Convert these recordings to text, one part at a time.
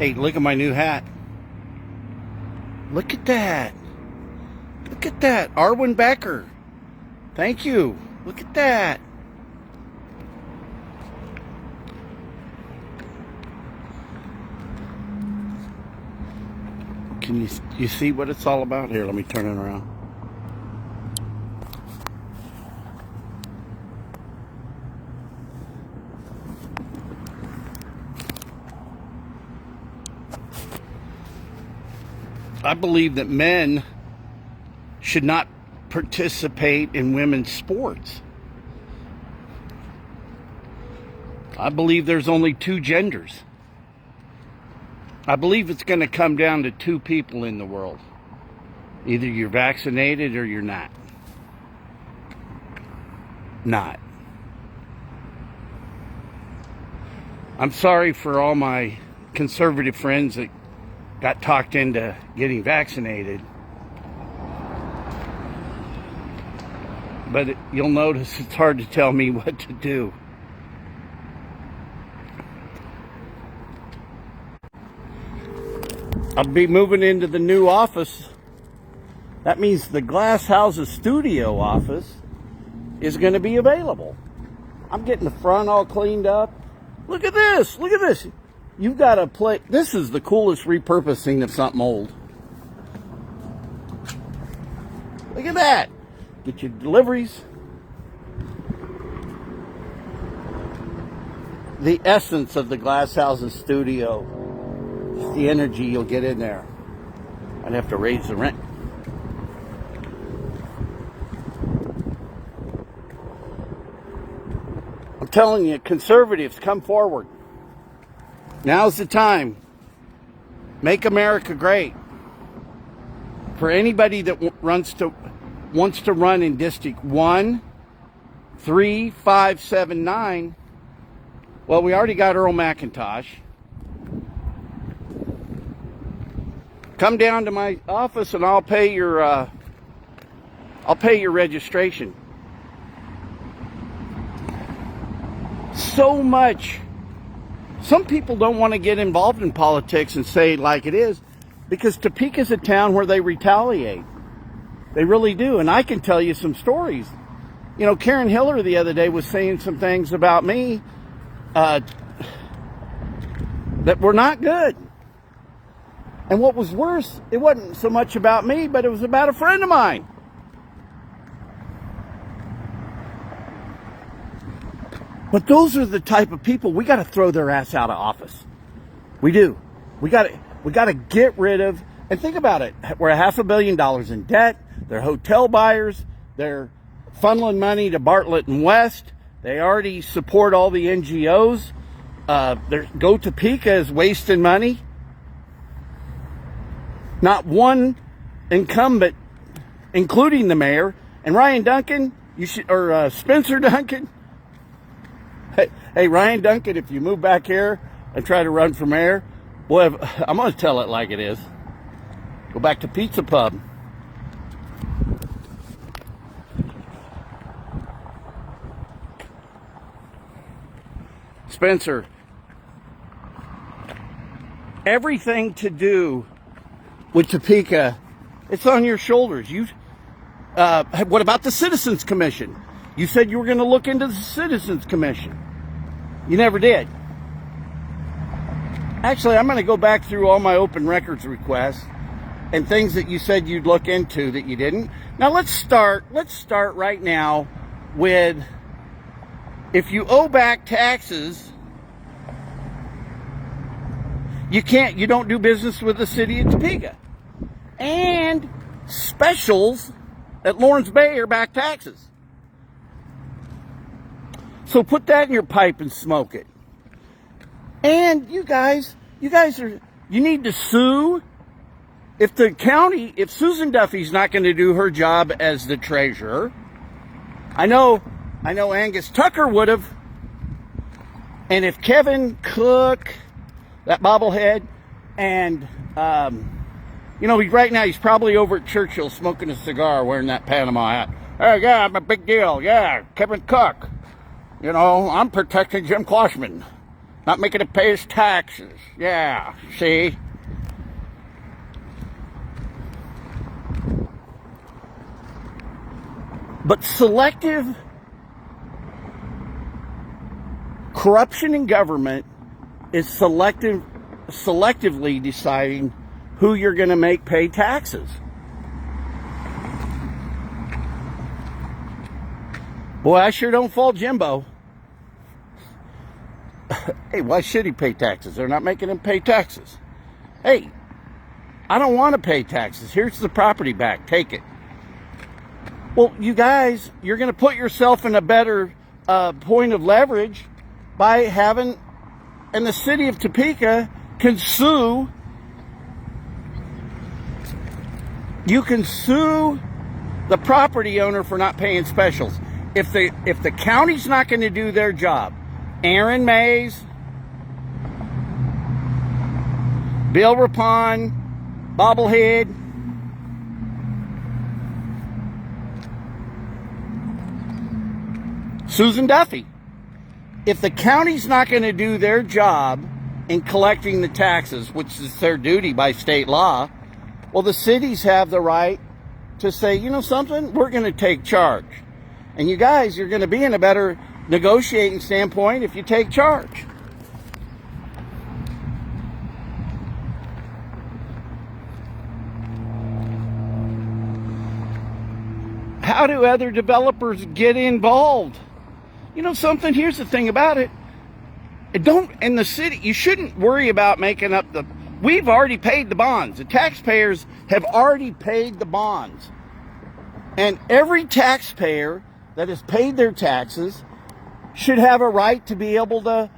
Hey, look at my new hat. Look at that. Look at that. Arwen Becker. Thank you. Look at that. Can you see what it's all about? Here, let me turn it around. I believe that men should not participate in women's sports. I believe there's only two genders. I believe it's going to come down to two people in the world. Either you're vaccinated or you're not. Not. I'm sorry for all my conservative friends that got talked into getting vaccinated. But you'll notice it's hard to tell me what to do. I'll be moving into the new office. That means the Glass Houses studio office is going to be available. I'm getting the front all cleaned up. Look at this. Look at this. You've got to play. This is the coolest repurposing of something old. Look at that. Get your deliveries. The essence of the Glass Houses studio is the energy you'll get in there. I'd have to raise the rent. I'm telling you, conservatives, come forward. Now's the time. Make America great. For anybody that wants to run in District 1, 3, 5, 7, 9, well, we already got Earl McIntosh. Come down to my office and I'll pay your registration. So much. Some people don't want to get involved in politics and say it like it is, because Topeka's a town where they retaliate. They really do. And I can tell you some stories. You know, Karen Hiller the other day was saying some things about me that were not good. And what was worse, it wasn't so much about me, but it was about a friend of mine. But those are the type of people we got to throw their ass out of office. We do. We got to get rid of. And think about it. We're $500 million in debt. They're hotel buyers. They're funneling money to Bartlett and West. They already support all the NGOs. Go Topeka is wasting money. Not one incumbent, including the mayor and Ryan Duncan. Spencer Duncan. Hey, Ryan Duncan, if you move back here and try to run for mayor, boy, I'm going to tell it like it is. Go back to Pizza Pub. Spencer, everything to do with Topeka, it's on your shoulders. What about the Citizens Commission? You said you were going to look into the Citizens Commission. You never did. Actually, I'm going to go back through all my open records requests and things that you said you'd look into that you didn't. Now let's start right now with, if you owe back taxes, you don't do business with the city of Topeka. And specials at Lawrence Bay are back taxes. So put that in your pipe and smoke it. And you guys need to sue. If Susan Duffy's not going to do her job as the treasurer, I know Angus Tucker would have. And if Kevin Cook, that bobblehead, and right now he's probably over at Churchill smoking a cigar, wearing that Panama hat. Oh yeah, I'm a big deal. Yeah, Kevin Cook. I'm protecting Jim Kloshman. Not making it pay his taxes. Yeah, see? But selective corruption in government is selectively deciding who you're going to make pay taxes. Boy, I sure don't fault Jimbo. Hey, why should he pay taxes? They're not making him pay taxes. Hey, I don't want to pay taxes. Here's the property back. Take it. Well, you guys, you're going to put yourself in a better point of leverage by having, and the city of Topeka can sue. You can sue the property owner for not paying specials. If the county's not going to do their job, Aaron Mays, Bill Rapon, Bobblehead, Susan Duffy. If the county's not going to do their job in collecting the taxes, which is their duty by state law, well, the cities have the right to say, you know something, we're going to take charge. And you guys, you're going to be in a better negotiating standpoint if you take charge. How do other developers get involved? You know something, here's the thing about it. In the city, you shouldn't worry about making up we've already paid the bonds. The taxpayers have already paid the bonds. And every taxpayer that has paid their taxes should have a right to be able to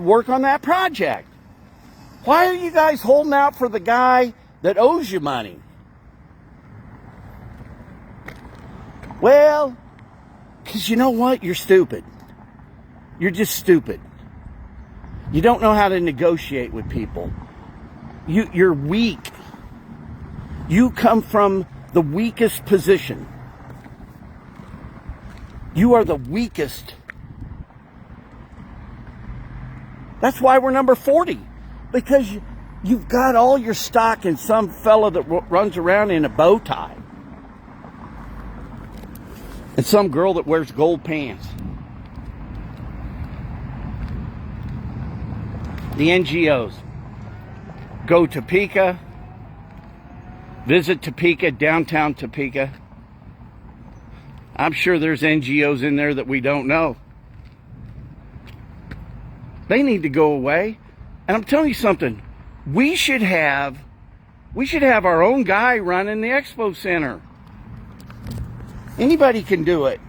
work on that project. Why are you guys holding out for the guy that owes you money? Well, because you know what? You're stupid. You're just stupid. You don't know how to negotiate with people. You're weak. You come from the weakest position. You are the weakest. That's why we're number 40. Because you've got all your stock in some fella that runs around in a bow tie. And some girl that wears gold pants. The NGOs. Go Topeka. Visit Topeka, downtown Topeka. I'm sure there's NGOs in there that we don't know. They need to go away. And I'm telling you something. We should have our own guy running the expo center. Anybody can do it.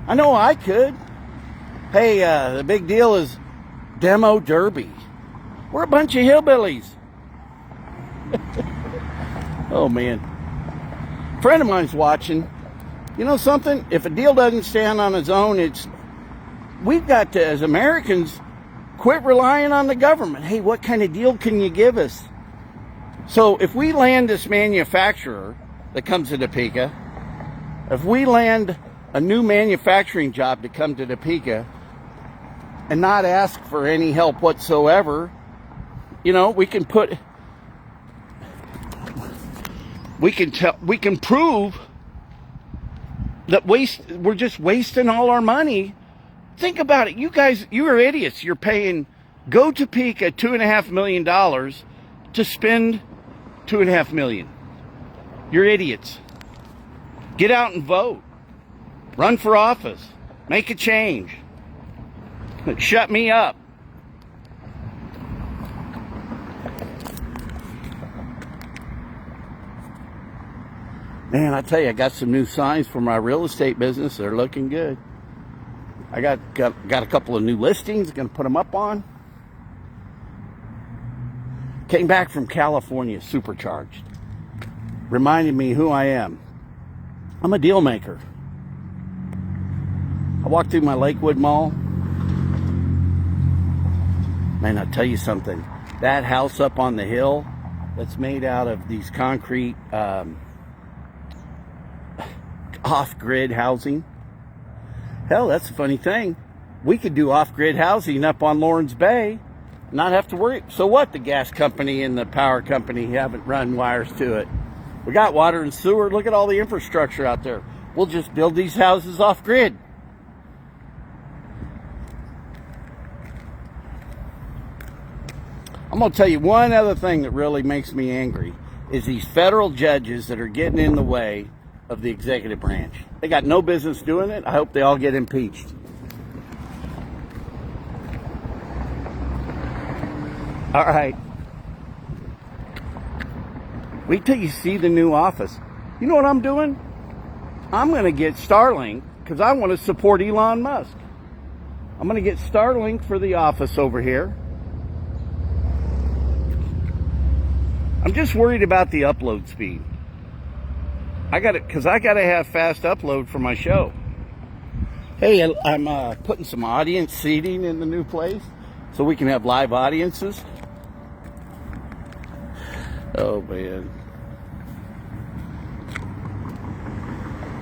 I know I could. Hey, the big deal is Demo Derby. We're a bunch of hillbillies. Oh, man. A friend of mine's watching. You know something? If a deal doesn't stand on its own, we've got to, as Americans, quit relying on the government. Hey, what kind of deal can you give us? So if we land this manufacturer that comes to Topeka, if we land a new manufacturing job to come to Topeka and not ask for any help whatsoever, you know, we can prove that we're just wasting all our money. Think about it. You guys, you are idiots. You're paying Go Topeka $2.5 million to spend $2.5 million. You're idiots. Get out and vote. Run for office. Make a change. Shut me up. Man, I tell you, I got some new signs for my real estate business. They're looking good. I got a couple of new listings. Going to put them up on. Came back from California, supercharged. Reminded me who I am. I'm a deal maker. I walked through my Lakewood Mall. Man, I'll tell you something. That house up on the hill that's made out of these concrete off-grid housing. Hell, that's a funny thing. we could do off-grid housing up on Lawrence Bay, not have to worry. So what? The gas company and the power company haven't run wires to it. We got water and sewer. Look at all the infrastructure out there. We'll just build these houses off-grid. I'm going to tell you one other thing that really makes me angry is these federal judges that are getting in the way of the executive branch. They got no business doing it. I hope they all get impeached. All right. Wait till you see the new office. You know what I'm doing? I'm going to get Starlink because I want to support Elon Musk. I'm going to get Starlink for the office over here. I'm just worried about the upload speed. I got it because I got to have fast upload for my show. Hey, I'm putting some audience seating in the new place so we can have live audiences. Oh, man.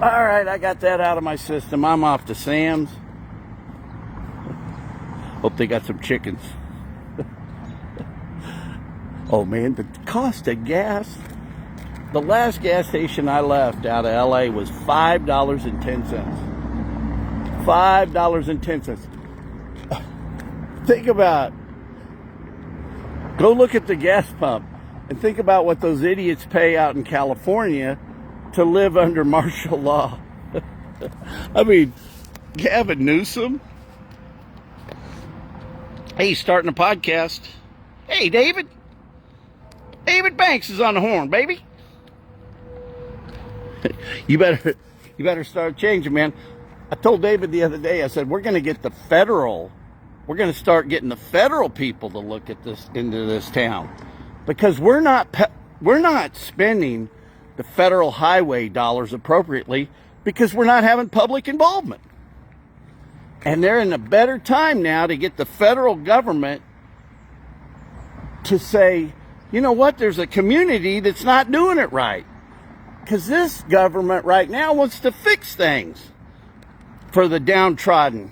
All right, I got that out of my system. I'm off to Sam's. Hope they got some chickens. Oh, man, the cost of gas. The last gas station I left out of LA was $5.10. $5.10. Think about, go look at the gas pump and think about what those idiots pay out in California to live under martial law. I mean, Gavin Newsom. Hey, he's starting a podcast. Hey, David. David Banks is on the horn, baby. You better start changing, man. I told David the other day, I said, we're going to start getting the federal people to look at this, into this town. Because we're not spending the federal highway dollars appropriately because we're not having public involvement. And they're in a better time now to get the federal government to say, you know what, there's a community that's not doing it right. Because this government right now wants to fix things for the downtrodden,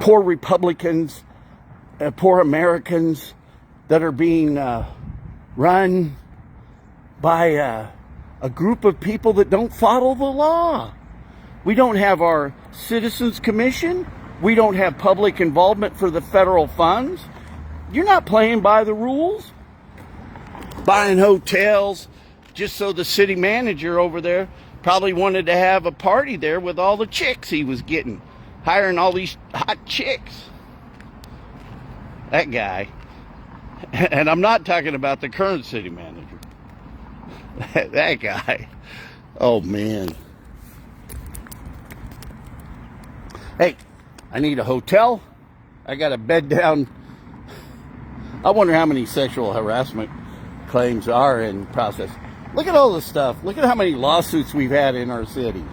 poor Republicans, poor Americans that are being run by a group of people that don't follow the law. We don't have our Citizens Commission. We don't have public involvement for the federal funds. You're not playing by the rules. Buying hotels just so the city manager over there probably wanted to have a party there with all the chicks he was getting. Hiring all these hot chicks. That guy. And I'm not talking about the current city manager. That guy. Oh, man. Hey, I need a hotel. I got a bed down. I wonder how many sexual harassment claims are in process. Look at all this stuff. Look at how many lawsuits we've had in our city.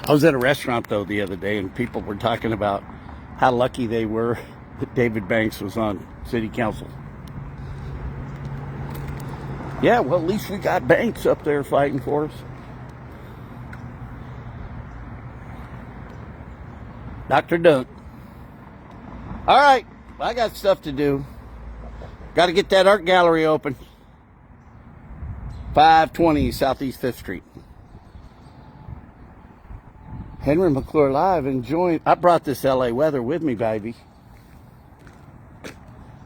I was at a restaurant, though, the other day, and people were talking about how lucky they were that David Banks was on city council. Yeah, well, at least we got Banks up there fighting for us. Dr. Dunk. All right, I got stuff to do. Got to get that art gallery open. 520 Southeast 5th Street. Henry McClure live, enjoying. I brought this LA weather with me, baby.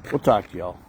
We'll talk to y'all.